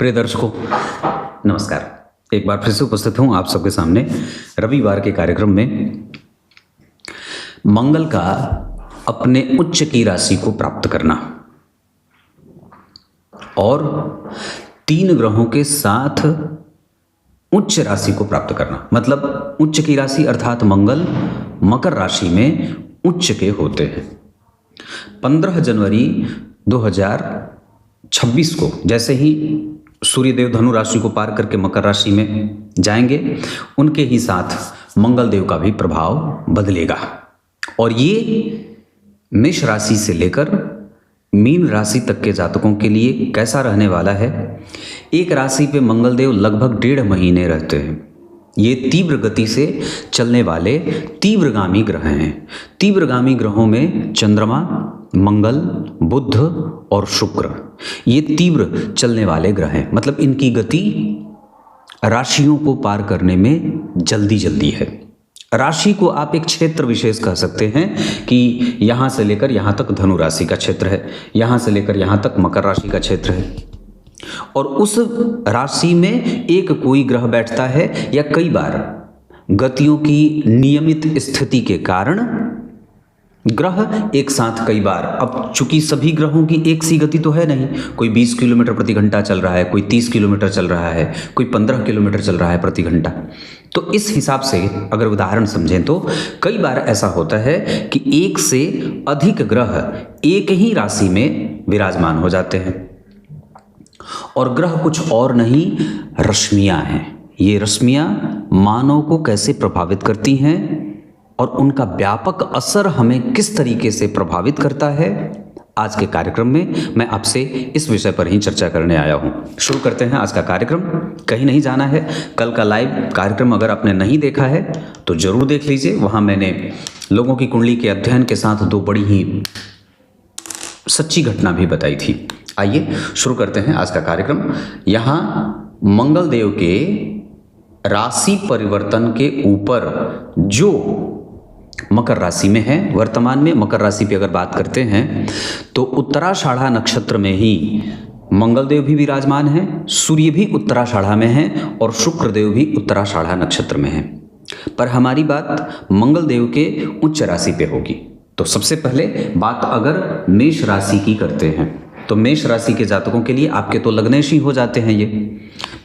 प्रिय दर्शकों, नमस्कार। एक बार फिर से उपस्थित हूं आप सबके सामने रविवार के कार्यक्रम में। मंगल का अपने उच्च की राशि को प्राप्त करना और 3 ग्रहों के साथ उच्च राशि को प्राप्त करना, मतलब उच्च की राशि अर्थात मंगल मकर राशि में उच्च के होते हैं। 15 जनवरी 2026 को जैसे ही सूर्यदेव धनु राशि को पार करके मकर राशि में जाएंगे, उनके ही साथ मंगल देव का भी प्रभाव बदलेगा और ये मेष राशि से लेकर मीन राशि तक के जातकों के लिए कैसा रहने वाला है। एक राशि पे मंगल देव लगभग 1.5 महीने रहते हैं। ये तीव्र गति से चलने वाले तीव्रगामी ग्रह हैं। तीव्रगामी ग्रहों में चंद्रमा, मंगल, बुध और शुक्र, ये तीव्र चलने वाले ग्रह हैं। मतलब इनकी गति राशियों को पार करने में जल्दी है। राशि को आप एक क्षेत्र विशेष कह सकते हैं कि यहाँ से लेकर यहाँ तक धनु राशि का क्षेत्र है, यहाँ से लेकर यहाँ तक मकर राशि का क्षेत्र है और उस राशि में एक कोई ग्रह बैठता है या कई बार गतियों की नियमित स्थिति के कारण ग्रह एक साथ कई बार, अब चूंकि सभी ग्रहों की एक सी गति तो है नहीं, कोई 20 किलोमीटर प्रति घंटा चल रहा है, कोई 30 किलोमीटर चल रहा है, कोई 15 किलोमीटर चल रहा है प्रति घंटा। तो इस हिसाब से अगर उदाहरण समझें तो कई बार ऐसा होता है कि एक से अधिक ग्रह एक ही राशि में विराजमान हो जाते हैं और ग्रह कुछ और नहीं, रश्मियां हैं। ये रश्मियां मानव को कैसे प्रभावित करती हैं और उनका व्यापक असर हमें किस तरीके से प्रभावित करता है, आज के कार्यक्रम में मैं आपसे इस विषय पर ही चर्चा करने आया हूं। शुरू करते हैं आज का कार्यक्रम। कहीं नहीं जाना है। कल का लाइव कार्यक्रम अगर आपने नहीं देखा है तो जरूर देख लीजिए। वहां मैंने लोगों की कुंडली के अध्ययन के साथ 2 बड़ी ही सच्ची घटना भी बताई थी। आइए शुरू करते हैं आज का कार्यक्रम। यहाँ मंगल देव के राशि परिवर्तन के ऊपर जो मकर राशि में है, वर्तमान में मकर राशि पे अगर बात करते हैं तो उत्तराषाढ़ा नक्षत्र में ही मंगल देव भी विराजमान है, सूर्य भी उत्तराषाढ़ा में है और शुक्र देव भी उत्तराषाढ़ा नक्षत्र में है। पर हमारी बात मंगल देव के उच्च राशि पे होगी। तो सबसे पहले बात अगर मेष राशि की करते हैं तो मेष राशि के जातकों के लिए आपके तो लग्नेश ही हो जाते हैं। ये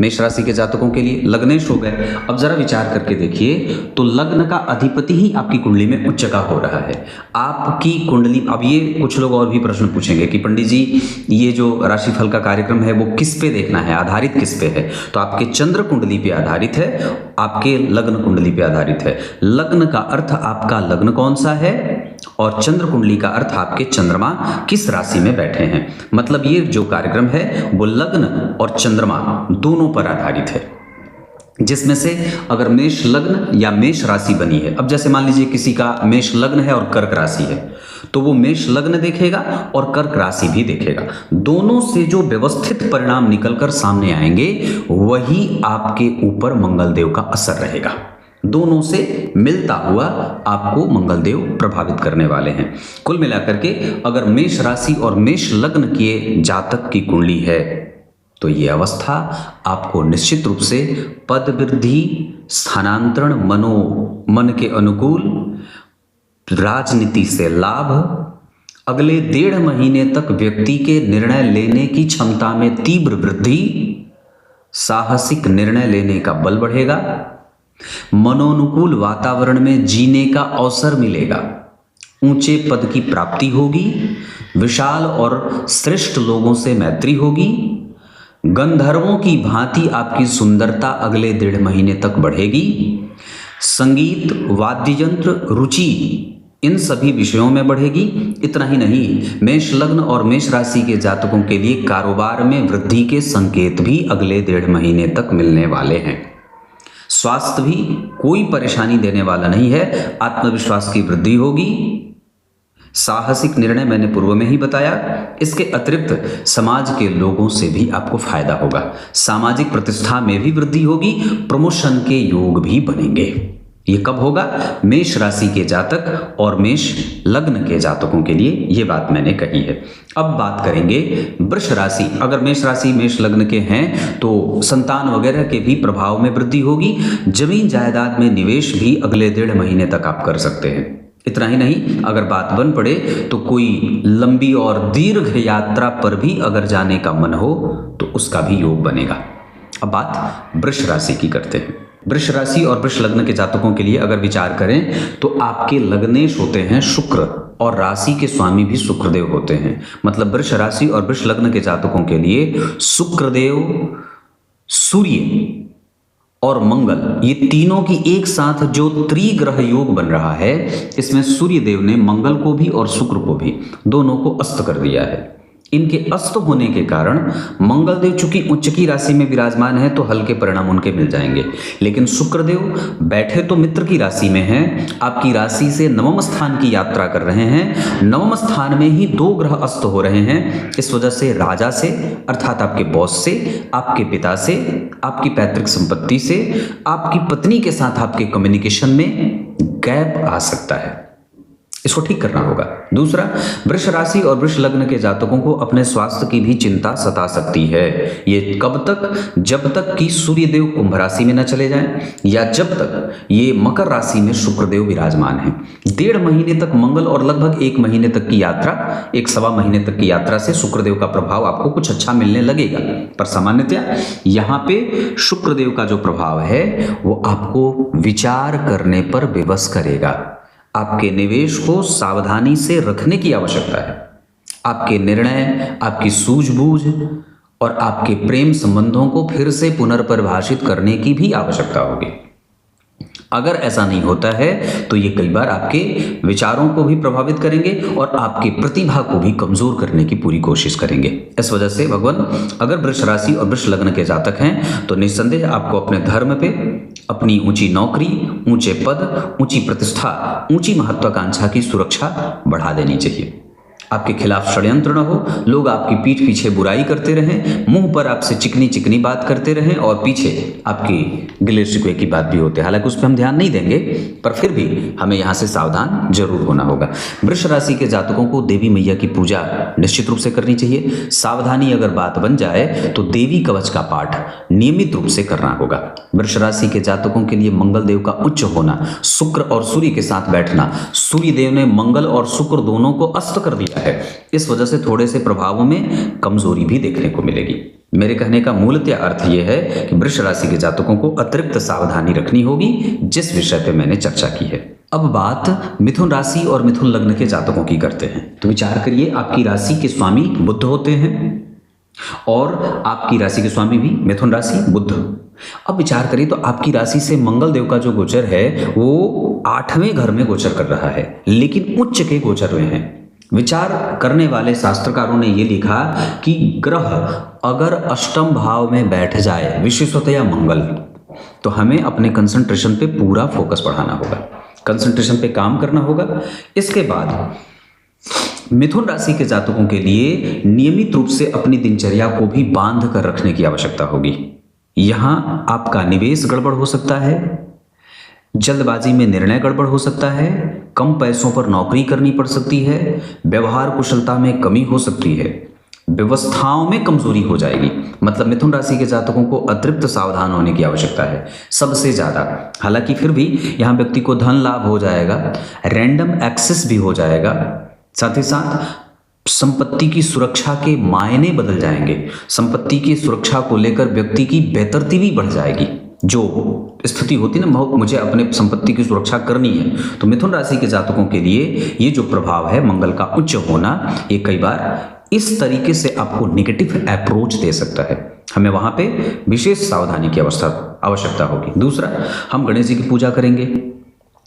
मेष राशि के जातकों के लिए लग्नेश हो गए। अब जरा विचार करके देखिए तो लग्न का अधिपति ही आपकी कुंडली में उच्च का हो रहा है। आपकी कुंडली, अब ये कुछ लोग और भी प्रश्न पूछेंगे कि पंडित जी ये जो राशिफल का कार्यक्रम है वो किस पे देखना है, आधारित किस पे है? तो आपके चंद्र कुंडली पे आधारित है, आपके लग्न कुंडली पे आधारित है। लग्न का अर्थ आपका लग्न कौन सा है और चंद्र कुंडली का अर्थ आपके चंद्रमा किस राशि में बैठे हैं। मतलब ये जो कार्यक्रम है वो लग्न और चंद्रमा दोनों पर आधारित है, जिसमें से अगर मेष लग्न या मेष राशि बनी है, अब जैसे मान लीजिए किसी का मेष लग्न है और कर्क राशि है तो वो मेष लग्न देखेगा और कर्क राशि भी देखेगा। दोनों से जो व्यवस्थित परिणाम निकलकर सामने आएंगे वही आपके ऊपर मंगल देव का असर रहेगा। दोनों से मिलता हुआ आपको मंगल देव प्रभावित करने वाले हैं। कुल मिलाकर के अगर मेष राशि और मेष लग्न के जातक की कुंडली है तो ये अवस्था आपको निश्चित रूप से पद वृद्धि, स्थानांतरण, मन के अनुकूल, राजनीति से लाभ, अगले 1.5 महीने तक व्यक्ति के निर्णय लेने की क्षमता में तीव्र वृद्धि, साहसिक निर्णय लेने का बल बढ़ेगा, मनोनुकूल वातावरण में जीने का अवसर मिलेगा, ऊंचे पद की प्राप्ति होगी, विशाल और श्रेष्ठ लोगों से मैत्री होगी, गंधर्वों की भांति आपकी सुंदरता अगले 1.5 महीने तक बढ़ेगी, संगीत, वाद्य यंत्र, रुचि इन सभी विषयों में बढ़ेगी। इतना ही नहीं, मेष लग्न और मेष राशि के जातकों के लिए कारोबार में वृद्धि के संकेत भी अगले 1.5 महीने तक मिलने वाले हैं। स्वास्थ्य भी कोई परेशानी देने वाला नहीं है, आत्मविश्वास की वृद्धि होगी, साहसिक निर्णय मैंने पूर्व में ही बताया। इसके अतिरिक्त समाज के लोगों से भी आपको फायदा होगा, सामाजिक प्रतिष्ठा में भी वृद्धि होगी, प्रमोशन के योग भी बनेंगे। ये कब होगा? मेष राशि के जातक और मेष लग्न के जातकों के लिए ये बात मैंने कही है। अब बात करेंगे वृष राशि। अगर मेष राशि मेष लग्न के हैं तो संतान वगैरह के भी प्रभाव में वृद्धि होगी। जमीन जायदाद में निवेश भी अगले 1.5 महीने तक आप कर सकते हैं। इतना ही नहीं, अगर बात बन पड़े तो कोई लंबी और दीर्घ यात्रा पर भी अगर जाने का मन हो तो उसका भी योग बनेगा। अब बात वृष राशि की करते हैं। वृष राशि और वृष लग्न के जातकों के लिए अगर विचार करें तो आपके लग्नेश होते हैं शुक्र और राशि के स्वामी भी शुक्रदेव होते हैं। मतलब वृष राशि और वृष लग्न के जातकों के लिए शुक्रदेव, सूर्य और मंगल, ये तीनों की एक साथ जो त्रिग्रह योग बन रहा है, इसमें सूर्य देव ने मंगल को भी और शुक्र को भी दोनों को अस्त कर दिया है। इनके अस्त होने के कारण मंगल देव चूंकि उच्च की राशि में विराजमान है तो हल्के परिणाम उनके मिल जाएंगे, लेकिन शुक्रदेव बैठे तो मित्र की राशि में हैं, आपकी राशि से नवम स्थान की यात्रा कर रहे हैं। नवम स्थान में ही 2 ग्रह अस्त हो रहे हैं। इस वजह से राजा से अर्थात आपके बॉस से, आपके पिता से, आपकी पैतृक संपत्ति से, आपकी पत्नी के साथ आपके कम्युनिकेशन में गैप आ सकता है। इसको ठीक करना होगा। दूसरा, वृष राशि और वृष लग्न के जातकों को अपने स्वास्थ्य की भी चिंता सता सकती है। ये कब तक? जब तक कि सूर्यदेव कुंभ राशि में न चले जाएं या जब तक ये मकर राशि में शुक्रदेव विराजमान हैं। 1.5 महीने तक मंगल और लगभग 1 महीने तक की यात्रा, 1-1.25 महीने तक की यात्रा से शुक्रदेव का प्रभाव आपको कुछ अच्छा मिलने लगेगा। पर सामान्यतया यहाँ पे शुक्रदेव का जो प्रभाव है वो आपको विचार करने पर विवश करेगा। आपके निवेश को सावधानी से रखने की आवश्यकता है। आपके निर्णय, आपकी सूझबूझ और आपके प्रेम संबंधों को फिर से पुनर्परिभाषित करने की भी आवश्यकता होगी। अगर ऐसा नहीं होता है तो ये कई बार आपके विचारों को भी प्रभावित करेंगे और आपकी प्रतिभा को भी कमजोर करने की पूरी कोशिश करेंगे। इस वजह से भगवान, अगर वृष राशि और वृष लग्न के जातक हैं तो निस्संदेह आपको अपने धर्म पे, अपनी ऊंची नौकरी, ऊंचे पद, ऊंची प्रतिष्ठा, ऊंची महत्वाकांक्षा की सुरक्षा बढ़ा देनी चाहिए। आपके खिलाफ षड्यंत्र न हो, लोग आपकी पीठ पीछे बुराई करते रहें, मुंह पर आपसे चिकनी चिकनी बात करते रहें और पीछे आपकी गिले शिकवे की बात भी होती है। हालांकि उस पर हम ध्यान नहीं देंगे, पर फिर भी हमें यहाँ से सावधान जरूर होना होगा। वृष राशि के जातकों को देवी मैया की पूजा निश्चित रूप से करनी चाहिए। सावधानी अगर बात बन जाए तो देवी कवच का पाठ नियमित रूप से करना होगा। वृष राशि के जातकों के लिए मंगल देव का उच्च होना, शुक्र और सूर्य के साथ बैठना, सूर्य देव ने मंगल और शुक्र दोनों को अस्त कर दिया है। इस वजह से थोड़े से प्रभावों में कमजोरी भी देखने को मिलेगी। मेरे कहने का मूलतः अर्थ यह है कि वृष राशि के जातकों को अतिरिक्त सावधानी रखनी होगी, जिस विषय पे मैंने चर्चा की है। अब बात मिथुन राशि और मिथुन लग्न के जातकों की करते हैं। तो विचार करिए, आपकी राशि के स्वामी बुध होते हैं और आपकी राशि के स्वामी भी मिथुन राशि बुध। अब विचार करिए तो आपकी राशि से मंगल देव का जो गोचर है वो 8वें घर में गोचर कर रहा है, लेकिन उच्च के गोचर में है। विचार करने वाले शास्त्रकारों ने यह लिखा कि ग्रह अगर अष्टम भाव में बैठ जाए, विशेषतया मंगल, तो हमें अपने कंसंट्रेशन पे पूरा फोकस बढ़ाना होगा, कंसंट्रेशन पे काम करना होगा। इसके बाद मिथुन राशि के जातकों के लिए नियमित रूप से अपनी दिनचर्या को भी बांध कर रखने की आवश्यकता होगी। यहां आपका निवेश गड़बड़ हो सकता है, जल्दबाजी में निर्णय गड़बड़ हो सकता है, कम पैसों पर नौकरी करनी पड़ सकती है, व्यवहार कुशलता में कमी हो सकती है, व्यवस्थाओं में कमजोरी हो जाएगी। मतलब मिथुन राशि के जातकों को अतिरिक्त सावधान होने की आवश्यकता है सबसे ज्यादा। हालांकि फिर भी यहां व्यक्ति को धन लाभ हो जाएगा, रैंडम एक्सेस भी हो जाएगा, साथ ही साथ संपत्ति की सुरक्षा के मायने बदल जाएंगे। संपत्ति की सुरक्षा को लेकर व्यक्ति की बेतरती भी बढ़ जाएगी। जो स्थिति होती है ना, मुझे अपने संपत्ति की सुरक्षा करनी है, तो मिथुन राशि के जातकों के लिए ये जो प्रभाव है मंगल का उच्च होना, ये कई बार इस तरीके से आपको नेगेटिव अप्रोच दे सकता है। हमें वहां पे विशेष सावधानी की आवश्यकता होगी। दूसरा, हम गणेश जी की पूजा करेंगे।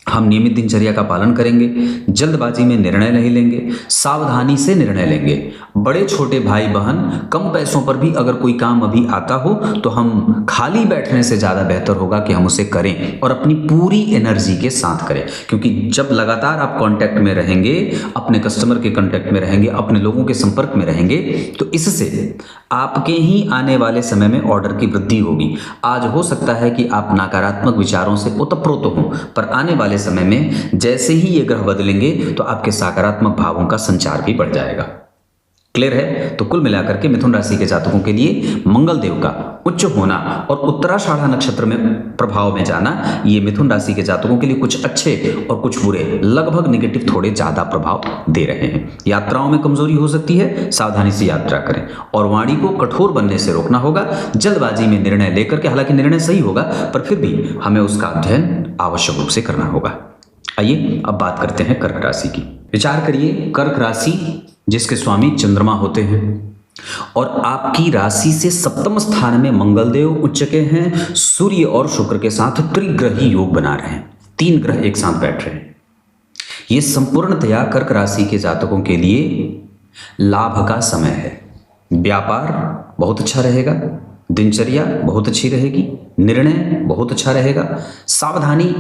हम नियमित दिनचर्या का पालन करेंगे, जल्दबाजी में निर्णय नहीं लेंगे, सावधानी से निर्णय लेंगे। बड़े छोटे भाई बहन, कम पैसों पर भी अगर कोई काम अभी आता हो तो हम खाली बैठने से ज़्यादा बेहतर होगा कि हम उसे करें और अपनी पूरी एनर्जी के साथ करें। क्योंकि जब लगातार आप कांटेक्ट में रहेंगे, अपने कस्टमर के कांटेक्ट में रहेंगे, अपने लोगों के संपर्क में रहेंगे, तो इससे आपके ही आने वाले समय में ऑर्डर की वृद्धि होगी। आज हो सकता है कि आप नकारात्मक विचारों से ओतप्रोत हों, पर आने वाले समय में जैसे ही ये ग्रह बदलेंगे तो आपके सकारात्मक भावों का संचार भी बढ़ जाएगा। क्लियर है? तो कुल मिलाकर के मिथुन राशि के जातकों के लिए मंगल देव का उच्च होना और उत्तराषाढ़ा नक्षत्र में प्रभाव में जाना, ये मिथुन राशि के जातकों के लिए कुछ अच्छे और कुछ बुरे, लगभग नेगेटिव थोड़े ज्यादा प्रभाव दे रहे हैं। यात्राओं में कमजोरी हो सकती है, सावधानी से यात्रा करें और वाणी को कठोर बनने से रोकना होगा। जल्दबाजी में निर्णय लेकर के, हालांकि निर्णय सही होगा पर फिर भी हमें उसका अध्ययन आवश्यक रूप से करना होगा। आइए अब बात करते हैं कर्क राशि की। विचार करिए, कर्क राशि जिसके स्वामी चंद्रमा होते हैं और आपकी राशि से सप्तम स्थान में मंगल देव उच्च के हैं, सूर्य और शुक्र के साथ त्रिग्रही योग बना रहे हैं, 3 ग्रह एक साथ बैठ रहे हैं। ये संपूर्णतया कर्क राशि के जातकों के लिए लाभ का समय है। व्यापार बहुत अच्छा रहेगा, दिनचर्या बहुत अच्छी रहेगी, निर्णय बहुत अच्छा रहेगा, सावधानी,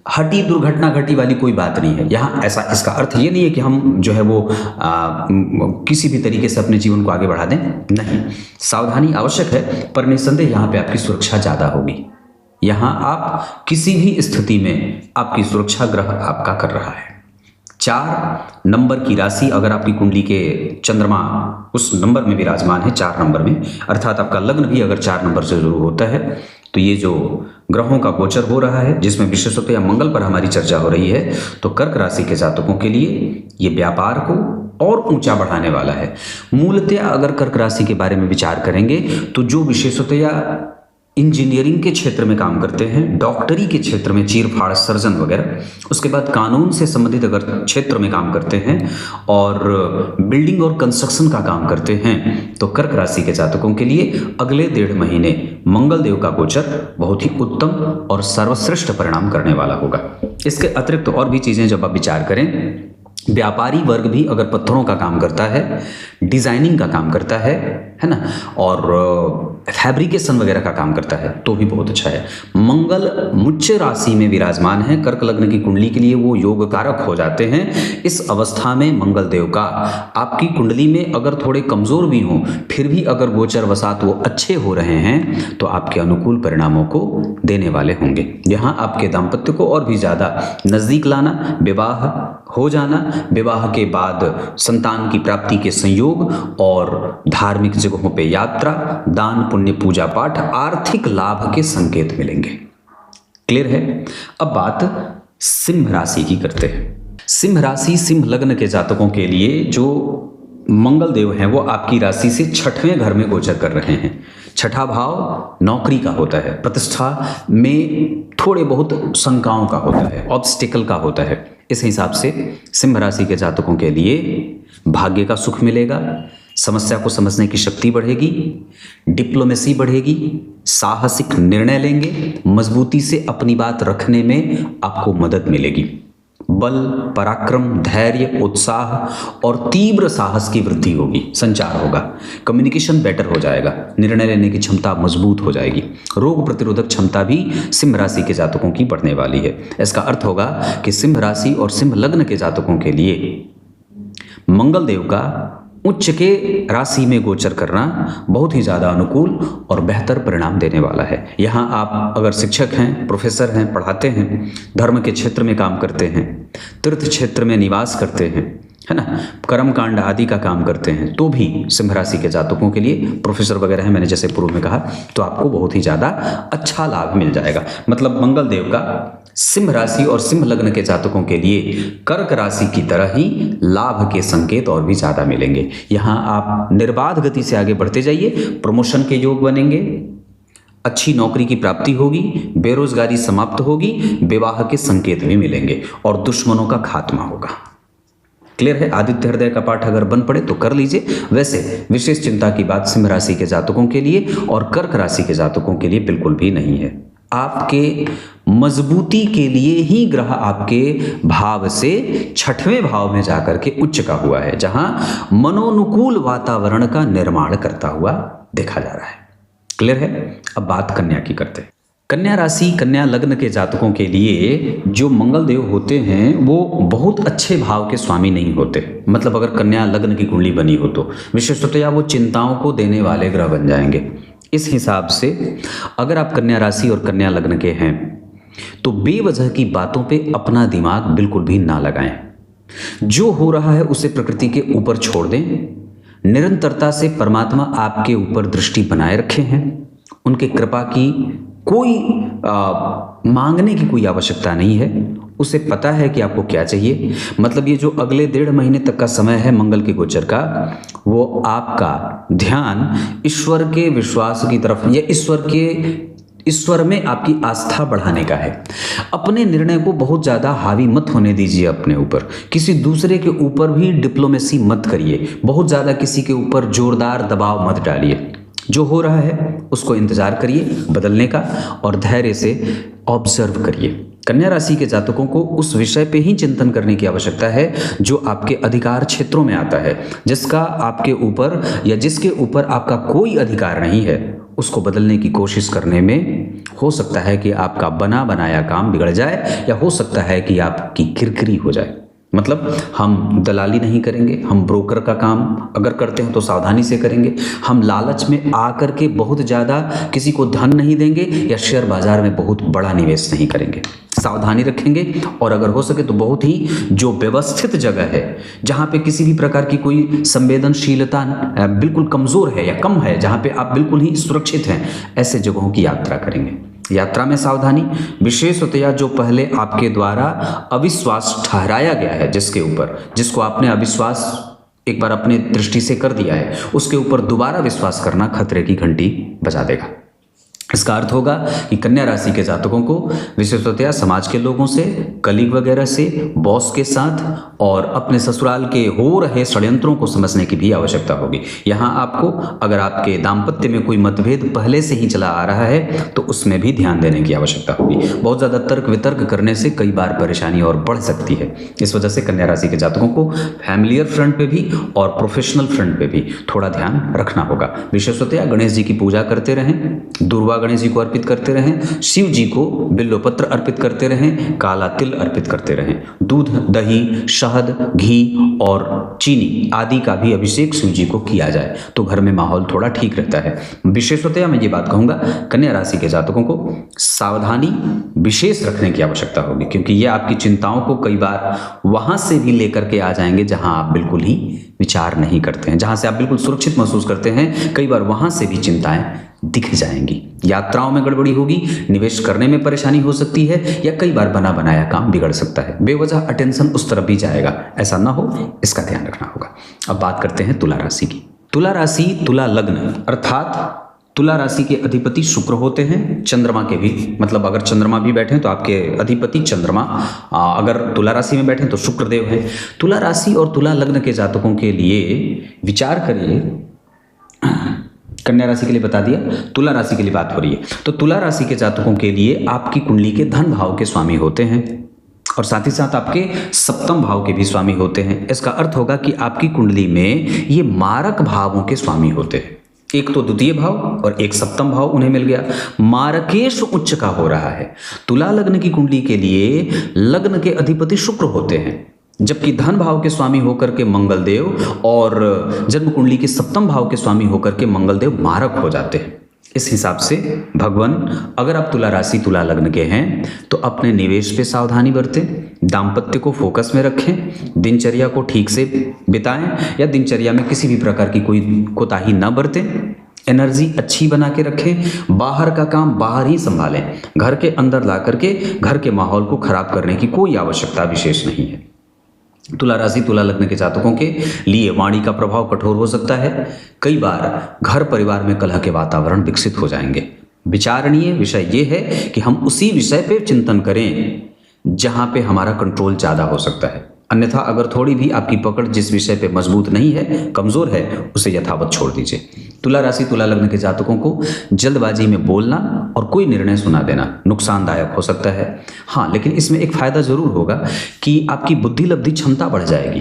हटी दुर्घटना घटी वाली कोई बात नहीं है यहाँ। ऐसा इसका अर्थ ये नहीं है कि हम जो है वो किसी भी तरीके से अपने जीवन को आगे बढ़ा दें, नहीं, सावधानी आवश्यक है, पर निस्संदेह यहाँ पे आपकी सुरक्षा ज़्यादा होगी। यहाँ आप किसी भी स्थिति में आपकी सुरक्षा ग्रह आपका कर रहा है। 4 नंबर की राशि अगर आपकी कुंडली के चंद्रमा उस नंबर में विराजमान है, 4 नंबर में, अर्थात आपका लग्न भी अगर 4 नंबर से शुरू होता है, तो ये जो ग्रहों का गोचर हो रहा है जिसमें विशेषतः मंगल पर हमारी चर्चा हो रही है, तो कर्क राशि के जातकों के लिए ये व्यापार को और ऊंचा बढ़ाने वाला है। मूलतः अगर कर्क राशि के बारे में विचार करेंगे तो जो विशेषतः इंजीनियरिंग के क्षेत्र में काम करते हैं, डॉक्टरी के क्षेत्र में चीरफाड़ सर्जन वगैरह, उसके बाद कानून से संबंधित अगर क्षेत्र में काम करते हैं और बिल्डिंग और कंस्ट्रक्शन का काम करते हैं, तो कर्क राशि के जातकों के लिए अगले 1.5 महीने मंगल देव का गोचर बहुत ही उत्तम और सर्वश्रेष्ठ परिणाम करने वाला होगा। इसके अतिरिक्त और भी चीजें जब आप विचार करें, व्यापारी वर्ग भी अगर पत्थरों का काम करता है, डिजाइनिंग का काम करता है ना, और फैब्रिकेशन वगैरह का काम करता है, तो भी बहुत अच्छा है। मंगल उच्च राशि में विराजमान है, कर्क लग्न की कुंडली के लिए वो योग कारक हो जाते हैं। इस अवस्था में मंगल देव का आपकी कुंडली में अगर थोड़े कमजोर भी हों, फिर भी अगर गोचर वसात वो अच्छे हो रहे हैं तो आपके अनुकूल परिणामों को देने वाले होंगे। यहाँ आपके दाम्पत्य को और भी ज्यादा नजदीक लाना, विवाह हो जाना, विवाह के बाद संतान की प्राप्ति के संयोग और धार्मिक जगहों पे यात्रा, दान पुण्य, पूजा पाठ, आर्थिक लाभ के संकेत मिलेंगे। क्लियर है? अब बात सिंह राशि की करते हैं। सिंह राशि, सिंह लग्न के जातकों के लिए जो मंगल देव हैं वो आपकी राशि से 6वें घर में गोचर कर रहे हैं। 6ठा भाव नौकरी का होता है, प्रतिष्ठा में थोड़े बहुत शंकाओं का होता है, ऑब्स्टिकल का होता है। इस हिसाब से सिंह राशि के जातकों के लिए भाग्य का सुख मिलेगा, समस्या को समझने की शक्ति बढ़ेगी, डिप्लोमेसी बढ़ेगी, साहसिक निर्णय लेंगे, मजबूती से अपनी बात रखने में आपको मदद मिलेगी। बल, पराक्रम, धैर्य, उत्साह और तीव्र साहस की वृद्धि होगी, संचार होगा, कम्युनिकेशन बेटर हो जाएगा, निर्णय लेने की क्षमता मजबूत हो जाएगी, रोग प्रतिरोधक क्षमता भी सिंह राशि के जातकों की बढ़ने वाली है। इसका अर्थ होगा कि सिंह राशि और सिंह लग्न के जातकों के लिए मंगल देव का उच्च के राशि में गोचर करना बहुत ही ज़्यादा अनुकूल और बेहतर परिणाम देने वाला है। यहाँ आप अगर शिक्षक हैं, प्रोफेसर हैं, पढ़ाते हैं, धर्म के क्षेत्र में काम करते हैं, तीर्थ क्षेत्र में निवास करते हैं, है ना, कर्मकांड आदि का काम करते हैं, तो भी सिंह राशि के जातकों के लिए, प्रोफेसर वगैरह हैं, मैंने जैसे पूर्व में कहा, तो आपको बहुत ही ज़्यादा अच्छा लाभ मिल जाएगा। मतलब मंगल देव का सिंह राशि और सिंह लग्न के जातकों के लिए कर्क राशि की तरह ही लाभ के संकेत और भी ज्यादा मिलेंगे। यहाँ आप निर्बाध गति से आगे बढ़ते जाइए, प्रमोशन के योग बनेंगे, अच्छी नौकरी की प्राप्ति होगी, बेरोजगारी समाप्त होगी, विवाह के संकेत भी मिलेंगे और दुश्मनों का खात्मा होगा। क्लियर है? आदित्य हृदय का पाठ अगर बन पड़े तो कर लीजिए। वैसे विशेष चिंता की बात सिंह राशि के जातकों के लिए और कर्क राशि के जातकों के लिए बिल्कुल भी नहीं है। आपके मजबूती के लिए ही ग्रह आपके भाव से 6वें भाव में जाकर के उच्च का हुआ है, जहां मनोनुकूल वातावरण का निर्माण करता हुआ देखा जा रहा है। क्लियर है? अब बात कन्या की करते हैं। कन्या राशि, कन्या लग्न के जातकों के लिए जो मंगल देव होते हैं वो बहुत अच्छे भाव के स्वामी नहीं होते। मतलब अगर कन्या लग्न की कुंडली बनी हो तो विशेषतया वो चिंताओं को देने वाले ग्रह बन जाएंगे। इस हिसाब से अगर आप कन्या राशि और कन्या लग्न के हैं तो बेवजह की बातों पे अपना दिमाग बिल्कुल भी ना लगाएं। जो हो रहा है उसे प्रकृति के ऊपर छोड़ दें। निरंतरता से परमात्मा आपके ऊपर दृष्टि बनाए रखे हैं। उनके कृपा की कोई मांगने की कोई आवश्यकता नहीं है। उसे पता है कि आपको क्या चाहिए। मतलब ये जो अगले 1.5 महीने तक का समय है मंगल के गोचर का, वो आपका ध्यान ईश्वर के विश्वास की तरफ या ईश्वर में आपकी आस्था बढ़ाने का है। अपने निर्णय को बहुत ज़्यादा हावी मत होने दीजिए अपने ऊपर। किसी दूसरे के ऊपर भी डिप्लोमेसी मत करिए। बहुत ज़्यादा किसी के ऊपर जोरदार दबाव मत डालिए। जो हो रहा है उसको इंतजार करिए बदलने का और धैर्य से ऑब्जर्व करिए। कन्या राशि के जातकों को उस विषय पे ही चिंतन करने की आवश्यकता है जो आपके अधिकार क्षेत्रों में आता है, जिसका आपके ऊपर या जिसके ऊपर आपका कोई अधिकार नहीं है। उसको बदलने की कोशिश करने में हो सकता है कि आपका बना बनाया काम बिगड़ जाए या हो सकता है कि आपकी किरकिरी हो जाए। मतलब हम दलाली नहीं करेंगे, हम ब्रोकर का काम अगर करते हैं तो सावधानी से करेंगे। हम लालच में आकर के बहुत ज़्यादा किसी को धन नहीं देंगे या शेयर बाजार में बहुत बड़ा निवेश नहीं करेंगे। सावधानी रखेंगे और अगर हो सके तो बहुत ही जो व्यवस्थित जगह है जहाँ पे किसी भी प्रकार की कोई संवेदनशीलता बिल्कुल कमज़ोर है या कम है, जहाँ पे आप बिल्कुल ही सुरक्षित हैं, ऐसे जगहों की यात्रा करेंगे। यात्रा में सावधानी, विशेषतया जो पहले आपके द्वारा अविश्वास ठहराया गया है, जिसके ऊपर जिसको आपने अविश्वास एक बार अपने दृष्टि से कर दिया है, उसके ऊपर दोबारा विश्वास करना खतरे की घंटी बजा देगा। इसका अर्थ होगा कि कन्या राशि के जातकों को विशेषतया समाज के लोगों से, कलीग वगैरह से, बॉस के साथ और अपने ससुराल के हो रहे षड्यंत्रों को समझने की भी आवश्यकता होगी। यहाँ आपको अगर आपके दाम्पत्य में कोई मतभेद पहले से ही चला आ रहा है तो उसमें भी ध्यान देने की आवश्यकता होगी। बहुत ज़्यादा तर्क वितर्क करने से कई बार परेशानी और बढ़ सकती है। इस वजह से कन्या राशि के जातकों को फैमिलियर फ्रंट पे भी और प्रोफेशनल फ्रंट पे भी थोड़ा ध्यान रखना होगा। विशेषतया गणेश जी की पूजा करते रहें, दुर्वा गणेश जी को अर्पित करते रहें, शिव जी को बिल्वपत्र अर्पित करते रहें, काला तिल अर्पित करते रहें। दूध, दही, शहद, घी और चीनी आदि का भी अभिषेक शिव जी को किया जाए तो घर में माहौल थोड़ा ठीक रहता है। विशेषतया मैं ये बात कहूँगा, कन्या राशि के जातकों को सावधानी विशेष रखने की आवश्यकता होगी, क्योंकि ये आपकी चिंताओं को कई बार वहाँ से भी लेकर के आ जाएंगे जहाँ आप बिल्कुल ही विचार नहीं करते हैं। जहाँ से आप बिल्कुल सुरक्षित महसूस करते हैं, कई बार वहाँ से भी चिंताएं दिख जाएंगी। यात्राओं में गड़बड़ी होगी, निवेश करने में परेशानी हो सकती है या कई बार बना बनाया काम बिगड़ सकता है। बेवजह अटेंशन उस तरफ भी जाएगा, ऐसा ना हो, इसका ध्यान रखना होगा। अब बात करते हैं तुला राशि की। तुला राशि, तुला लग्न, अर्थात तुला राशि के अधिपति शुक्र होते हैं, चंद्रमा के भी। मतलब अगर चंद्रमा भी बैठे तो आपके अधिपति चंद्रमा, अगर तुला राशि में बैठे तो शुक्र देव है। तुला राशि और तुला लग्न के जातकों के लिए विचार करिए। कन्या राशि के लिए बता दिया, तुला राशि के लिए बात हो रही है। तो तुला राशि के जातकों के लिए आपकी कुंडली के धन भाव के स्वामी होते हैं और साथ ही साथ आपके सप्तम भाव के भी स्वामी होते हैं। इसका अर्थ होगा कि आपकी कुंडली में ये मारक भावों के स्वामी होते हैं। एक तो द्वितीय भाव और एक सप्तम भाव उन्हें मिल गया। मारकेश उच्च का हो रहा है। तुला लग्न की कुंडली के लिए लग्न के अधिपति शुक्र होते हैं, जबकि धन भाव के स्वामी होकर के मंगल देव और जन्म कुंडली के सप्तम भाव के स्वामी होकर के मंगल देव मारक हो जाते हैं। इस हिसाब से भगवान, अगर आप तुला राशि तुला लग्न के हैं तो अपने निवेश पे सावधानी बरतें, दाम्पत्य को फोकस में रखें, दिनचर्या को ठीक से बिताएं या दिनचर्या में किसी भी प्रकार की कोई कोताही न बरतें, एनर्जी अच्छी बना के रखें, बाहर का काम बाहर ही संभालें, घर के अंदर ला करके घर के माहौल को खराब करने की कोई आवश्यकता विशेष नहीं है। तुला राशि तुला लग्न के जातकों के लिए वाणी का प्रभाव कठोर हो सकता है। कई बार घर परिवार में कलह के वातावरण विकसित हो जाएंगे। विचारणीय विषय ये है कि हम उसी विषय पे चिंतन करें जहां पे हमारा कंट्रोल ज़्यादा हो सकता है। अन्यथा अगर थोड़ी भी आपकी पकड़ जिस विषय पे मजबूत नहीं है, कमज़ोर है, उसे यथावत छोड़ दीजिए। तुला राशि तुला लग्न के जातकों को जल्दबाजी में बोलना और कोई निर्णय सुना देना नुकसानदायक हो सकता है। हाँ, लेकिन इसमें एक फायदा जरूर होगा कि आपकी बुद्धि लब्धि क्षमता बढ़ जाएगी,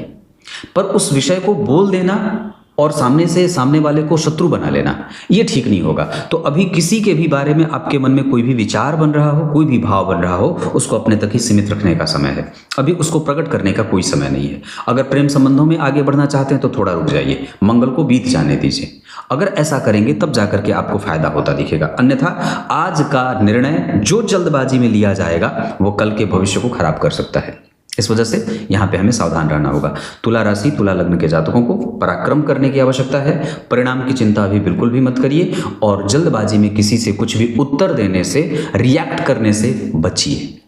पर उस विषय को बोल देना और सामने वाले को शत्रु बना लेना, ये ठीक नहीं होगा। तो अभी किसी के भी बारे में आपके मन में कोई भी विचार बन रहा हो, कोई भी भाव बन रहा हो, उसको अपने तक ही सीमित रखने का समय है। अभी उसको प्रकट करने का कोई समय नहीं है। अगर प्रेम संबंधों में आगे बढ़ना चाहते हैं तो थोड़ा रुक जाइए, मंगल को बीत जाने दीजिए। अगर ऐसा करेंगे तब जाकर के आपको फायदा होता दिखेगा, अन्यथा आज का निर्णय जो जल्दबाजी में लिया जाएगा वो कल के भविष्य को खराब कर सकता है। इस वजह से यहाँ पे हमें सावधान रहना होगा। तुला राशि, तुला लग्न के जातकों को पराक्रम करने की आवश्यकता है। परिणाम की चिंता अभी बिल्कुल भी मत करिए और जल्दबाजी में किसी से कुछ भी उत्तर देने से, रिएक्ट करने से बचिए।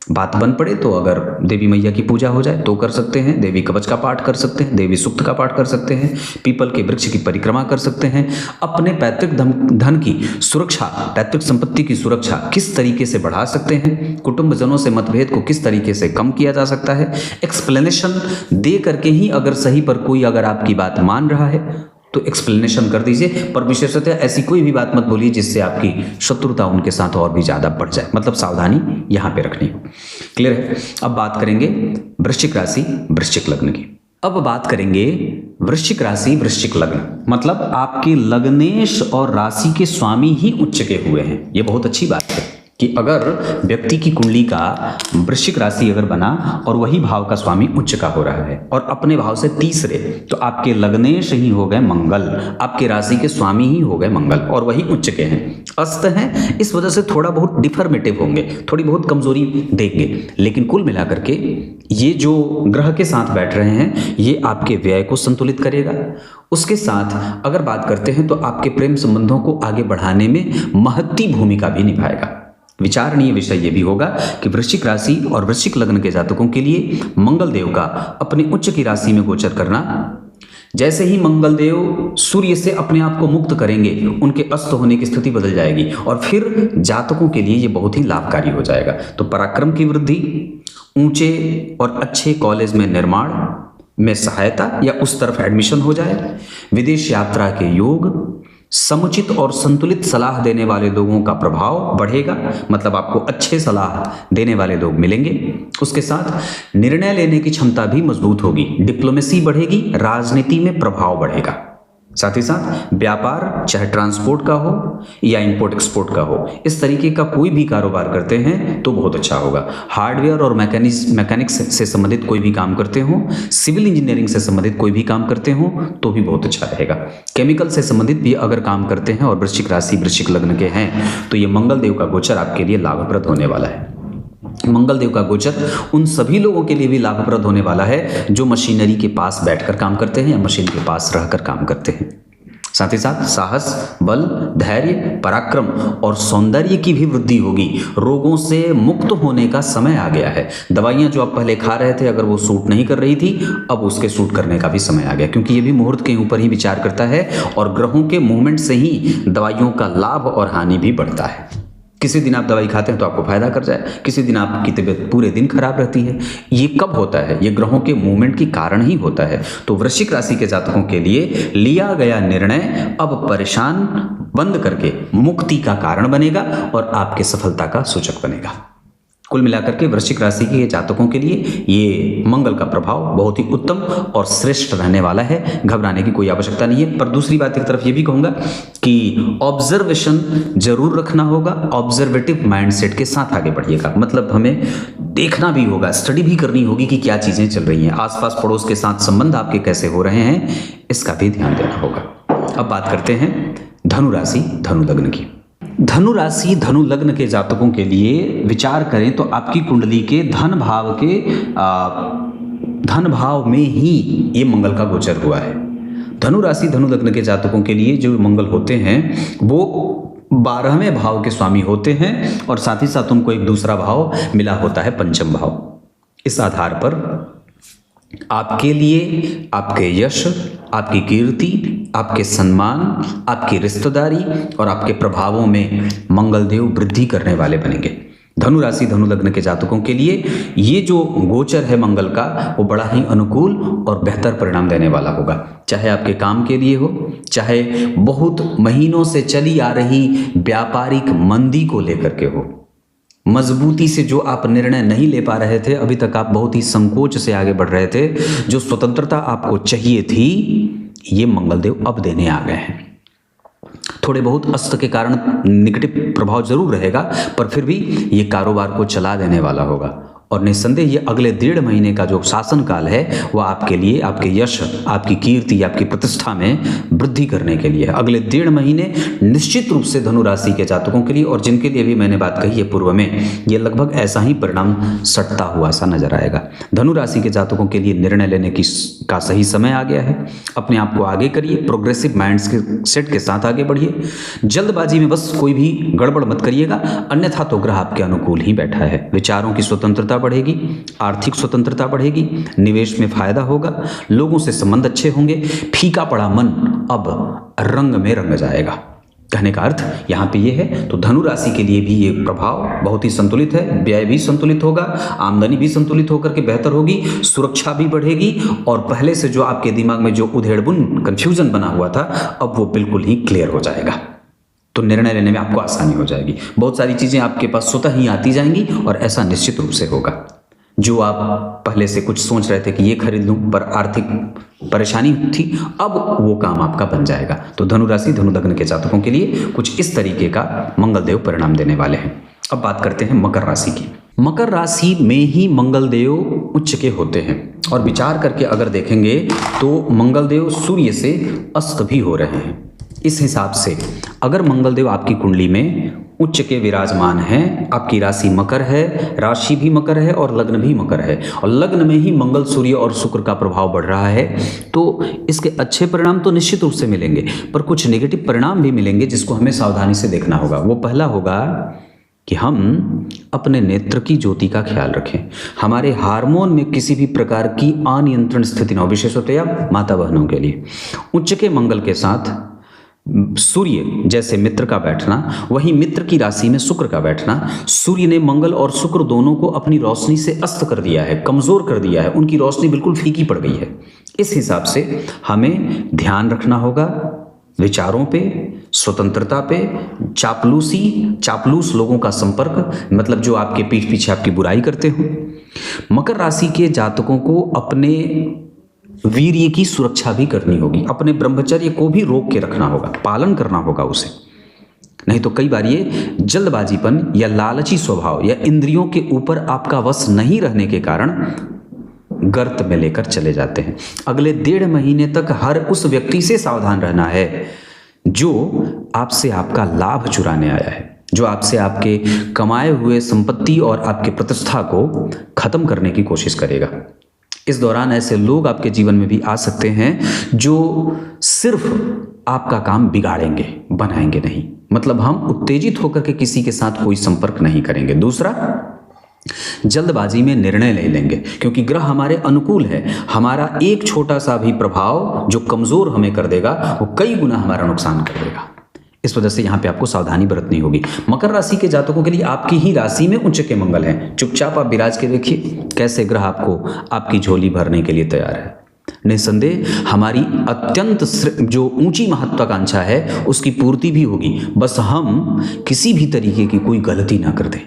बात बन पड़े तो अगर देवी मैया की पूजा हो जाए तो कर सकते हैं, देवी कवच का पाठ कर सकते हैं, देवी सूक्त का पाठ कर सकते हैं, पीपल के वृक्ष की परिक्रमा कर सकते हैं। अपने पैतृक धन की सुरक्षा, पैतृक संपत्ति की सुरक्षा किस तरीके से बढ़ा सकते हैं, कुटुंबजनों से मतभेद को किस तरीके से कम किया जा सकता है, एक्सप्लेनेशन दे करके ही अगर सही पर कोई अगर आपकी बात मान रहा है तो एक्सप्लेनेशन कर दीजिए, पर विशेषतः ऐसी कोई भी बात मत बोलिए जिससे आपकी शत्रुता उनके साथ और भी ज़्यादा बढ़ जाए। मतलब सावधानी यहाँ पे रखनी हो। क्लियर है? अब बात करेंगे वृश्चिक राशि, वृश्चिक लग्न की। अब बात करेंगे वृश्चिक राशि, वृश्चिक लग्न, मतलब आपके लग्नेश और राशि के स्वामी ही उच्च के हुए हैं। ये बहुत अच्छी बात है कि अगर व्यक्ति की कुंडली का वृश्चिक राशि अगर बना और वही भाव का स्वामी उच्च का हो रहा है और अपने भाव से तीसरे, तो आपके लग्नेश ही हो गए मंगल, आपके राशि के स्वामी ही हो गए मंगल और वही उच्च के हैं, अस्त हैं। इस वजह से थोड़ा बहुत डिफर्मेटिव होंगे, थोड़ी बहुत कमजोरी देंगे, लेकिन कुल मिलाकर के ये जो ग्रह के साथ बैठ रहे हैं ये आपके व्यय को संतुलित करेगा। उसके साथ अगर बात करते हैं तो आपके प्रेम संबंधों को आगे बढ़ाने में महत्ती भूमिका भी निभाएगा। विचारणीय विषय यह भी होगा कि वृश्चिक राशि और वृश्चिक लग्न के जातकों के लिए मंगल देव का अपने उच्च की राशि में गोचर करना, जैसे ही मंगल देव सूर्य से अपने आप को मुक्त करेंगे उनके अस्त होने की स्थिति बदल जाएगी और फिर जातकों के लिए ये बहुत ही लाभकारी हो जाएगा। तो पराक्रम की वृद्धि, ऊंचे और अच्छे कॉलेज में निर्माण में सहायता या उस तरफ एडमिशन हो जाए, विदेश यात्रा के योग, समुचित और संतुलित सलाह देने वाले लोगों का प्रभाव बढ़ेगा, मतलब आपको अच्छे सलाह देने वाले लोग मिलेंगे। उसके साथ निर्णय लेने की क्षमता भी मजबूत होगी, डिप्लोमेसी बढ़ेगी, राजनीति में प्रभाव बढ़ेगा। साथ ही साथ व्यापार, चाहे ट्रांसपोर्ट का हो या इंपोर्ट एक्सपोर्ट का हो, इस तरीके का कोई भी कारोबार करते हैं तो बहुत अच्छा होगा। हार्डवेयर और मैकेनिक्स से संबंधित कोई भी काम करते हो, सिविल इंजीनियरिंग से संबंधित कोई भी काम करते हो तो भी बहुत अच्छा रहेगा। केमिकल से संबंधित भी अगर काम करते हैं और वृश्चिक राशि वृश्चिक लग्न के हैं तो ये मंगल देव का गोचर आपके लिए लाभप्रद होने वाला है। मंगल देव का गोचर उन सभी लोगों के लिए भी लाभप्रद होने वाला है जो मशीनरी के पास बैठकर काम करते हैं या मशीन के पास रहकर काम करते हैं। साथ ही साथ साहस, बल, धैर्य, पराक्रम और सौंदर्य की भी वृद्धि होगी। रोगों से मुक्त होने का समय आ गया है। दवाइयां जो आप पहले खा रहे थे अगर वो सूट नहीं कर रही थी, अब उसके सूट करने का भी समय आ गया, क्योंकि ये भी मुहूर्त के ऊपर ही विचार करता है और ग्रहों के मूवमेंट से ही दवाइयों का लाभ और हानि भी बढ़ता है। किसी दिन आप दवाई खाते हैं तो आपको फायदा कर जाए, किसी दिन आपकी तबीयत पूरे दिन खराब रहती है। ये कब होता है? ये ग्रहों के मूवमेंट के कारण ही होता है। तो वृश्चिक राशि के जातकों के लिए लिया गया निर्णय अब परेशान बंद करके मुक्ति का कारण बनेगा और आपके सफलता का सूचक बनेगा। कुल मिलाकर के वृश्चिक राशि के जातकों के लिए ये मंगल का प्रभाव बहुत ही उत्तम और श्रेष्ठ रहने वाला है। घबराने की कोई आवश्यकता नहीं है। पर दूसरी बात की तरफ ये भी कहूँगा कि ऑब्जर्वेशन जरूर रखना होगा, ऑब्जर्वेटिव माइंडसेट के साथ आगे बढ़िएगा। मतलब हमें देखना भी होगा, स्टडी भी करनी होगी कि क्या चीज़ें चल रही हैं, आसपास पड़ोस के साथ संबंध आपके कैसे हो रहे हैं, इसका भी ध्यान देना होगा। अब बात करते हैं धनु राशि धनु लग्न की। धनु राशि धनु लग्न के जातकों के लिए विचार करें तो आपकी कुंडली के धन भाव में ही ये मंगल का गोचर हुआ है। धनु राशि धनु लग्न के जातकों के लिए जो मंगल होते हैं वो 12वें भाव के स्वामी होते हैं और साथ ही साथ उनको एक दूसरा भाव मिला होता है, पंचम भाव। इस आधार पर आपके लिए आपके यश, आपकी कीर्ति, आपके सम्मान, आपकी रिश्तेदारी और आपके प्रभावों में मंगल देव वृद्धि करने वाले बनेंगे। धनु राशि धनु लग्न के जातकों के लिए ये जो गोचर है मंगल का, वो बड़ा ही अनुकूल और बेहतर परिणाम देने वाला होगा। चाहे आपके काम के लिए हो, चाहे बहुत महीनों से चली आ रही व्यापारिक मंदी को लेकर के हो, मजबूती से जो आप निर्णय नहीं ले पा रहे थे, अभी तक आप बहुत ही संकोच से आगे बढ़ रहे थे, जो स्वतंत्रता आपको चाहिए थी, ये मंगलदेव अब देने आ गए हैं। थोड़े बहुत अस्त के कारण नेगेटिव प्रभाव जरूर रहेगा, पर फिर भी ये कारोबार को चला देने वाला होगा। और निस्संदेह ये अगले 1.5 महीने का जो शासन काल है वह आपके लिए, आपके यश, आपकी कीर्ति, आपकी प्रतिष्ठा में वृद्धि करने के लिए है। अगले 1.5 महीने निश्चित रूप से धनु राशि के जातकों के लिए, और जिनके लिए भी मैंने बात कही है पूर्व में, ये लगभग ऐसा ही परिणाम सटता हुआ सा नजर आएगा। धनु राशि के जातकों के लिए निर्णय लेने का सही समय आ गया है। अपने आप को आगे करिए, प्रोग्रेसिव माइंड सेट के साथ आगे बढ़िए। जल्दबाजी में बस कोई भी गड़बड़ मत करिएगा, अन्यथा तो ग्रह आपके अनुकूल ही बैठा है। विचारों की स्वतंत्रता बढ़ेगी, आर्थिक स्वतंत्रता बढ़ेगी, निवेश में फायदा होगा, लोगों से संबंध अच्छे होंगे, फीका पड़ा मन अब रंग में रंग जाएगा। कहने का अर्थ यहाँ पे ये है। तो धनु राशि के लिए भी ये प्रभाव बहुत ही संतुलित है। व्यय भी संतुलित होगा, आमदनी भी संतुलित होकर के बेहतर होगी, सुरक्षा भी बढ़ेगी, और पहले से जो आपके दिमाग में जो उधेड़बुन कंफ्यूजन बना हुआ था, अब वो बिल्कुल ही क्लियर हो जाएगा। तो निर्णय लेने में आपको आसानी हो जाएगी। बहुत सारी चीज़ें आपके पास स्वतः ही आती जाएंगी, और ऐसा निश्चित रूप से होगा। जो आप पहले से कुछ सोच रहे थे कि ये खरीद लूं, पर आर्थिक परेशानी थी, अब वो काम आपका बन जाएगा। तो धनु राशि धनु लग्न के जातकों के लिए कुछ इस तरीके का मंगलदेव परिणाम देने वाले हैं। अब बात करते हैं मकर राशि की। मकर राशि में ही मंगलदेव उच्च के होते हैं, और विचार करके अगर देखेंगे तो मंगलदेव सूर्य से अस्त भी हो रहे हैं। इस हिसाब से अगर मंगलदेव आपकी कुंडली में उच्च के विराजमान हैं, आपकी राशि मकर है, राशि भी मकर है और लग्न भी मकर है, और लग्न में ही मंगल, सूर्य और शुक्र का प्रभाव बढ़ रहा है, तो इसके अच्छे परिणाम तो निश्चित रूप से मिलेंगे, पर कुछ नेगेटिव परिणाम भी मिलेंगे जिसको हमें सावधानी से देखना होगा। वो पहला होगा कि हम अपने नेत्र की ज्योति का ख्याल रखें, हमारे हार्मोन में किसी भी प्रकार की अनियंत्रण स्थिति न हो, विशेषतया माता बहनों के लिए। उच्च के मंगल के साथ सूर्य जैसे मित्र का बैठना, वही मित्र की राशि में शुक्र का बैठना, सूर्य ने मंगल और शुक्र दोनों को अपनी रोशनी से अस्त कर दिया है, कमजोर कर दिया है, उनकी रोशनी बिल्कुल फीकी पड़ गई है। इस हिसाब से हमें ध्यान रखना होगा विचारों पे, स्वतंत्रता पे, चापलूस लोगों का संपर्क, मतलब जो आपके पीठ पीछे आपकी बुराई करते हो। मकर राशि के जातकों को अपने वीर्य की सुरक्षा भी करनी होगी, अपने ब्रह्मचर्य को भी रोक के रखना होगा, पालन करना होगा उसे। नहीं तो कई बार ये जल्दबाजीपन या लालची स्वभाव या इंद्रियों के ऊपर आपका वश नहीं रहने के कारण गर्त में लेकर चले जाते हैं। अगले 1.5 महीने तक हर उस व्यक्ति से सावधान रहना है जो आपसे आपका लाभ चुराने आया है, जो आपसे आपके कमाए हुए संपत्ति और आपके प्रतिष्ठा को खत्म करने की कोशिश करेगा। इस दौरान ऐसे लोग आपके जीवन में भी आ सकते हैं जो सिर्फ आपका काम बिगाड़ेंगे, बनाएंगे नहीं। मतलब हम उत्तेजित होकर के किसी के साथ कोई संपर्क नहीं करेंगे। दूसरा, जल्दबाजी में निर्णय ले लेंगे, क्योंकि ग्रह हमारे अनुकूल है। हमारा एक छोटा सा भी प्रभाव जो कमजोर हमें कर देगा, वो कई गुना हमारा नुकसान कर देगा। इस वजह से यहाँ पे आपको सावधानी बरतनी होगी। मकर राशि के जातकों के लिए आपकी ही राशि में उच्च के मंगल हैं। चुपचाप आप विराज के देखिए कैसे ग्रह आपको आपकी झोली भरने के लिए तैयार है। निस्संदेह हमारी अत्यंत जो ऊंची महत्वाकांक्षा है उसकी पूर्ति भी होगी, बस हम किसी भी तरीके की कोई गलती ना कर दें।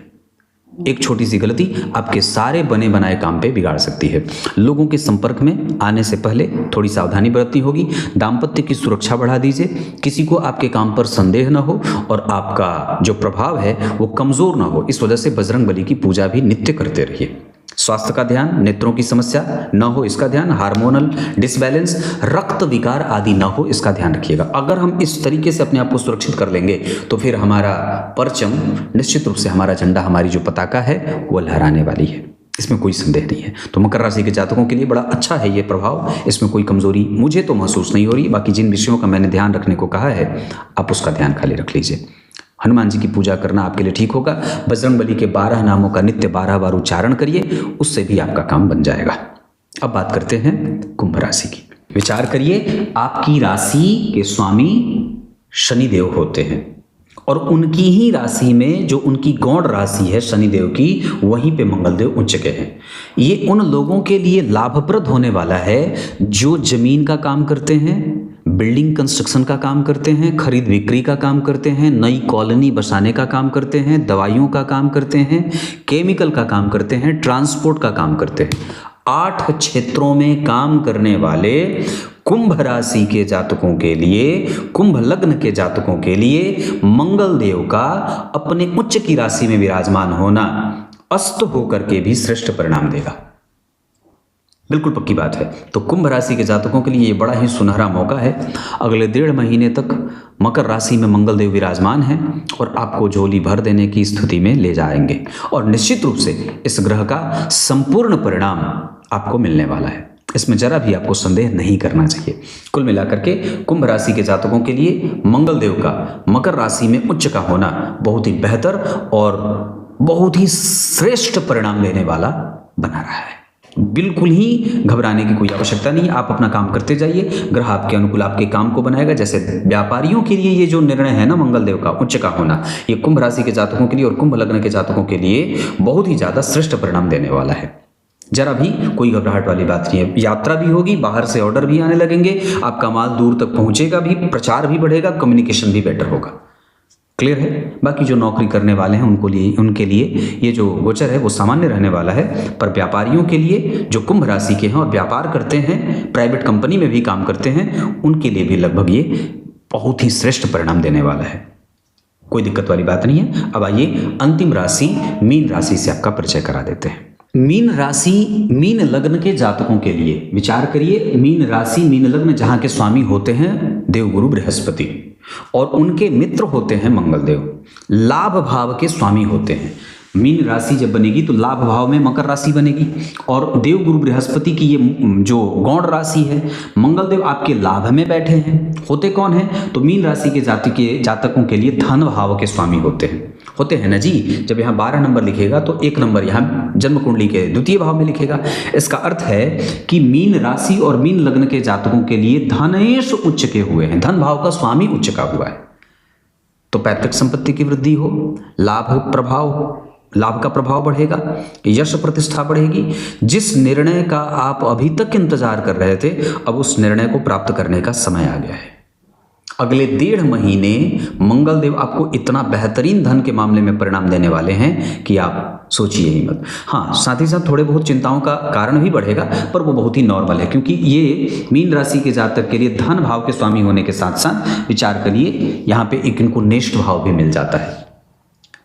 एक छोटी सी गलती आपके सारे बने बनाए काम पे बिगाड़ सकती है। लोगों के संपर्क में आने से पहले थोड़ी सावधानी बरतनी होगी। दाम्पत्य की सुरक्षा बढ़ा दीजिए, किसी को आपके काम पर संदेह न हो और आपका जो प्रभाव है वो कमजोर ना हो। इस वजह से बजरंग बली की पूजा भी नित्य करते रहिए। स्वास्थ्य का ध्यान, नेत्रों की समस्या न हो इसका ध्यान, हार्मोनल डिसबैलेंस, रक्त विकार आदि न हो इसका ध्यान रखिएगा। अगर हम इस तरीके से अपने आप को सुरक्षित कर लेंगे तो फिर हमारा परचम, निश्चित रूप से हमारा झंडा, हमारी जो पताका है वो लहराने वाली है, इसमें कोई संदेह नहीं है। तो मकर राशि के जातकों के लिए बड़ा अच्छा है ये प्रभाव, इसमें कोई कमजोरी मुझे तो महसूस नहीं हो रही। बाकी जिन विषयों का मैंने ध्यान रखने को कहा है आप उसका ध्यान खाली रख लीजिए। हनुमान जी की पूजा करना आपके लिए ठीक होगा। बजरंग बली के 12 नामों का नित्य 12 बार उच्चारण करिए, उससे भी आपका काम बन जाएगा। अब बात करते हैं कुंभ राशि की। विचार करिए, आपकी राशि के स्वामी शनिदेव होते हैं और उनकी ही राशि में जो उनकी गौण राशि है शनिदेव की, वहीं पे मंगलदेव उच्च के हैं। ये उन लोगों के लिए लाभप्रद होने वाला है जो जमीन का काम करते हैं, बिल्डिंग कंस्ट्रक्शन का काम करते हैं, खरीद बिक्री का काम करते हैं, नई कॉलोनी बसाने का काम करते हैं, दवाइयों का काम करते हैं, केमिकल का काम करते हैं, ट्रांसपोर्ट का काम करते हैं। 8 क्षेत्रों में काम करने वाले कुंभ राशि के जातकों के लिए, कुंभ लग्न के जातकों के लिए मंगल देव का अपने उच्च की राशि में विराजमान होना अस्त होकर के भी श्रेष्ठ परिणाम देगा। बिल्कुल पक्की बात है। तो कुंभ राशि के जातकों के लिए ये बड़ा ही सुनहरा मौका है। अगले 1.5 महीने तक मकर राशि में मंगल देव विराजमान हैं और आपको झोली भर देने की स्थिति में ले जाएंगे, और निश्चित रूप से इस ग्रह का संपूर्ण परिणाम आपको मिलने वाला है। इसमें जरा भी आपको संदेह नहीं करना चाहिए। कुल मिलाकर के कुंभ राशि के जातकों के लिए मंगल देव का मकर राशि में उच्च का होना बहुत ही बेहतर और बहुत ही श्रेष्ठ परिणाम देने वाला बना रहा है। बिल्कुल ही घबराने की कोई आवश्यकता नहीं। आप अपना काम करते जाइए, ग्रह आपके अनुकूल आपके काम को बनाएगा। जैसे व्यापारियों के लिए ये जो निर्णय है ना मंगल देव का उच्च का होना, ये कुंभ राशि के जातकों के लिए और कुंभ लग्न के जातकों के लिए बहुत ही ज़्यादा श्रेष्ठ परिणाम देने वाला है। जरा भी कोई घबराहट वाली बात नहीं है। यात्रा भी होगी, बाहर से ऑर्डर भी आने लगेंगे, आपका माल दूर तक पहुंचेगा भी, प्रचार भी बढ़ेगा, कम्युनिकेशन भी बेटर होगा। क्लियर है। बाकी जो नौकरी करने वाले हैं उनके लिए ये जो गोचर है वो सामान्य रहने वाला है, पर व्यापारियों के लिए जो कुंभ राशि के हैं और व्यापार करते हैं, प्राइवेट कंपनी में भी काम करते हैं, उनके लिए भी लगभग ये बहुत ही श्रेष्ठ परिणाम देने वाला है। कोई दिक्कत वाली बात नहीं है। अब आइए अंतिम राशि मीन राशि से आपका परिचय करा देते हैं। मीन राशि मीन लग्न के जातकों के लिए विचार करिए। मीन राशि मीन लग्न जहां के स्वामी होते हैं देवगुरु बृहस्पति और उनके मित्र होते हैं मंगल देव, लाभ भाव के स्वामी होते हैं। मीन राशि जब बनेगी तो लाभ भाव में मकर राशि बनेगी, और देवगुरु बृहस्पति की ये जो गौण राशि है, मंगल देव आपके लाभ में बैठे हैं। होते कौन हैं? तो मीन राशि के जातकों के लिए धन भाव के स्वामी होते हैं ना जी। जब यहाँ 12 नंबर लिखेगा तो 1 नंबर यहाँ जन्म कुंडली के द्वितीय भाव में लिखेगा। इसका अर्थ है कि मीन राशि और मीन लग्न के जातकों के लिए धनेश उच्च के हुए हैं, धन भाव का स्वामी उच्च का हुआ है। तो पैतृक संपत्ति की वृद्धि हो, लाभ का प्रभाव बढ़ेगा, यश प्रतिष्ठा बढ़ेगी। जिस निर्णय का आप अभी तक इंतजार कर रहे थे, अब उस निर्णय को प्राप्त करने का समय आ गया है। अगले 1.5 महीने मंगल देव आपको इतना बेहतरीन धन के मामले में परिणाम देने वाले हैं कि आप सोचिए ही मत। हाँ, साथ ही साथ थोड़े बहुत चिंताओं का कारण भी बढ़ेगा, पर वो बहुत ही नॉर्मल है, क्योंकि ये मीन राशि के जातक के लिए धन भाव के स्वामी होने के साथ साथ विचार करिए यहाँ पे एक इनको नेष्ठ भाव भी मिल जाता है।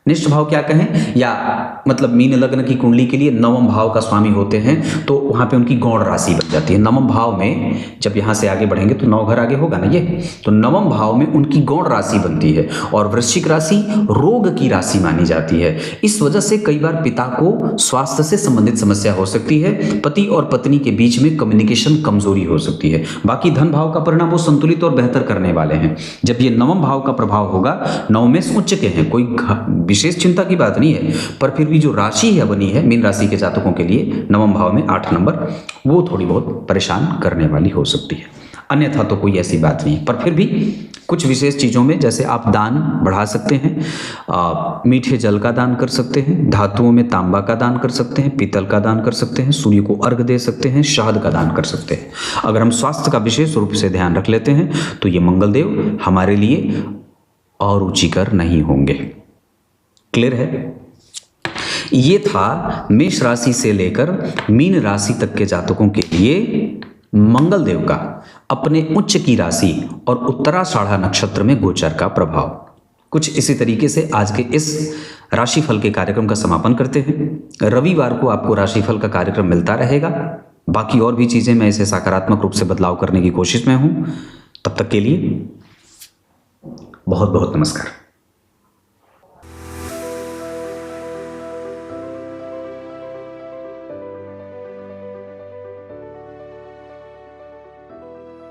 निष्ठ भाव क्या कहें, या मतलब मीन लग्न की कुंडली के लिए 9वें भाव का स्वामी होते हैं, तो वहाँ पे उनकी गौण राशि बन जाती है। 9वें भाव में जब यहाँ से आगे बढ़ेंगे तो 9 घर आगे होगा ना ये, तो 9वें भाव में उनकी गौण राशि बनती है, और वृश्चिक राशि रोग की राशि मानी जाती है। इस वजह से कई बार पिता को स्वास्थ्य से संबंधित समस्या हो सकती है, पति और पत्नी के बीच में कम्युनिकेशन कमजोरी हो सकती है। बाकी धन भाव का परिणाम वो संतुलित और बेहतर करने वाले हैं। जब ये 9वें भाव का प्रभाव होगा, 9 में उच्च के हैं, कोई विशेष चिंता की बात नहीं है, पर फिर भी जो राशि है बनी है मीन राशि के जातकों के लिए 9वें भाव में 8 नंबर, वो थोड़ी बहुत परेशान करने वाली हो सकती है। अन्यथा तो कोई ऐसी बात नहीं, पर फिर भी कुछ विशेष चीज़ों में जैसे आप दान बढ़ा सकते हैं, मीठे जल का दान कर सकते हैं, धातुओं में तांबा का दान कर सकते हैं, पीतल का दान कर सकते हैं, सूर्य को अर्घ दे सकते हैं, शहद का दान कर सकते हैं। अगर हम स्वास्थ्य का विशेष रूप से ध्यान रख लेते हैं तो ये मंगल देव हमारे लिए और रुचिकर नहीं होंगे। क्लियर है। ये था मेष राशि से लेकर मीन राशि तक के जातकों के लिए मंगल देव का अपने उच्च की राशि और उत्तराषाढ़ा नक्षत्र में गोचर का प्रभाव। कुछ इसी तरीके से आज के इस राशिफल के कार्यक्रम का समापन करते हैं। रविवार को आपको राशिफल का कार्यक्रम मिलता रहेगा। बाकी और भी चीजें मैं इसे सकारात्मक रूप से बदलाव करने की कोशिश में हूं। तब तक के लिए बहुत बहुत नमस्कार।